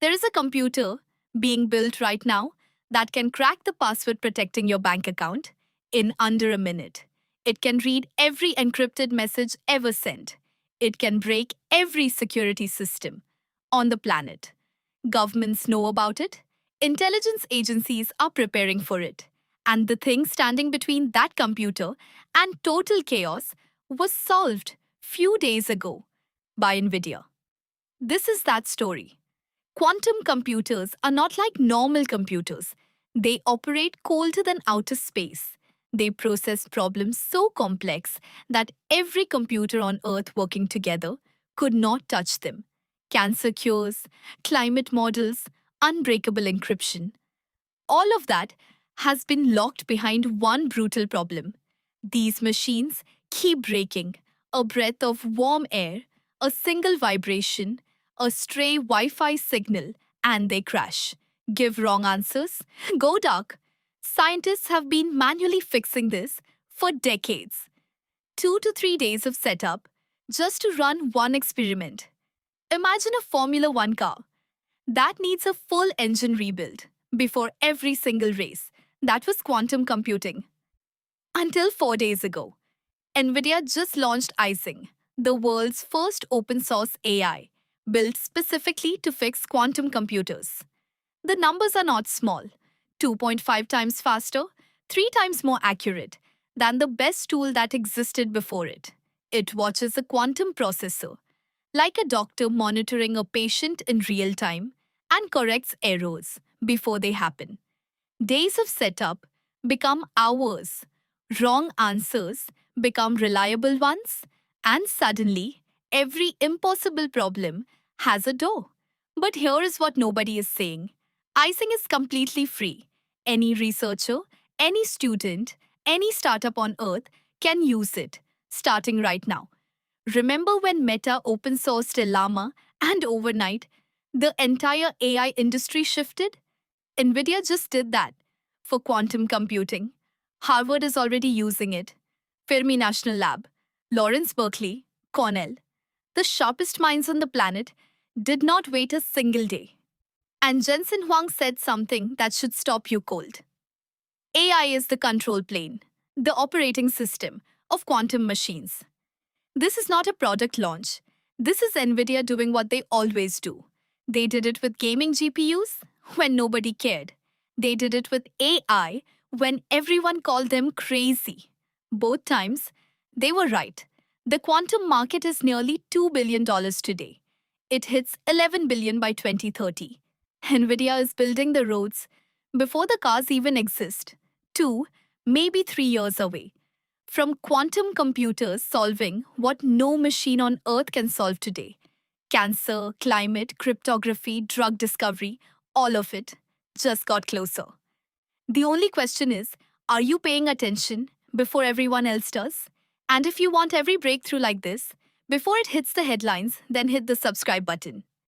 There is a computer being built right now that can crack the password protecting your bank account in under a minute. It can read every encrypted message ever sent. It can break every security system on the planet. Governments know about it. Intelligence agencies are preparing for it. And the thing standing between that computer and total chaos was solved few days ago by Nvidia. This is that story. Quantum computers are not like normal computers. They operate colder than outer space. They process problems so complex that every computer on Earth working together could not touch them. Cancer cures, climate models, unbreakable encryption. All of that has been locked behind one brutal problem. These machines keep breaking. A breath of warm air, a single vibration, a stray Wi Fi signal, and they crash. Give wrong answers, go dark. Scientists have been manually fixing this for decades. 2 to 3 days of setup just to run one experiment. Imagine a Formula One car that needs a full engine rebuild before every single race. That was quantum computing. Until 4 days ago, Nvidia just launched Ising, the world's first open source AI, built specifically to fix quantum computers. The numbers are not small: 2.5 times faster, 3 times more accurate than the best tool that existed before it. It watches a quantum processor, like a doctor monitoring a patient in real time, and corrects errors before they happen. Days of setup become hours. Wrong answers become reliable ones, and suddenly, every impossible problem has a door. But here is what nobody is saying: Icing is completely free. Any researcher, any student, any startup on Earth can use it, starting right now. Remember when Meta open sourced Llama and overnight, the entire AI industry shifted? Nvidia just did that for quantum computing. Harvard is already using it. Fermi National Lab, Lawrence Berkeley, Cornell, the sharpest minds on the planet, did not wait a single day. And Jensen Huang said something that should stop you cold. AI is the control plane, the operating system of quantum machines. This is not a product launch. This is Nvidia doing what they always do. They did it with gaming GPUs when nobody cared. They did it with AI when everyone called them crazy. Both times, they were right. The quantum market is nearly $2 billion today. It hits $11 billion by 2030. Nvidia is building the roads before the cars even exist. 2, maybe 3 years away. From quantum computers solving what no machine on Earth can solve today: cancer, climate, cryptography, drug discovery, all of it just got closer. The only question is, are you paying attention before everyone else does? And if you want every breakthrough like this, before it hits the headlines, then hit the subscribe button.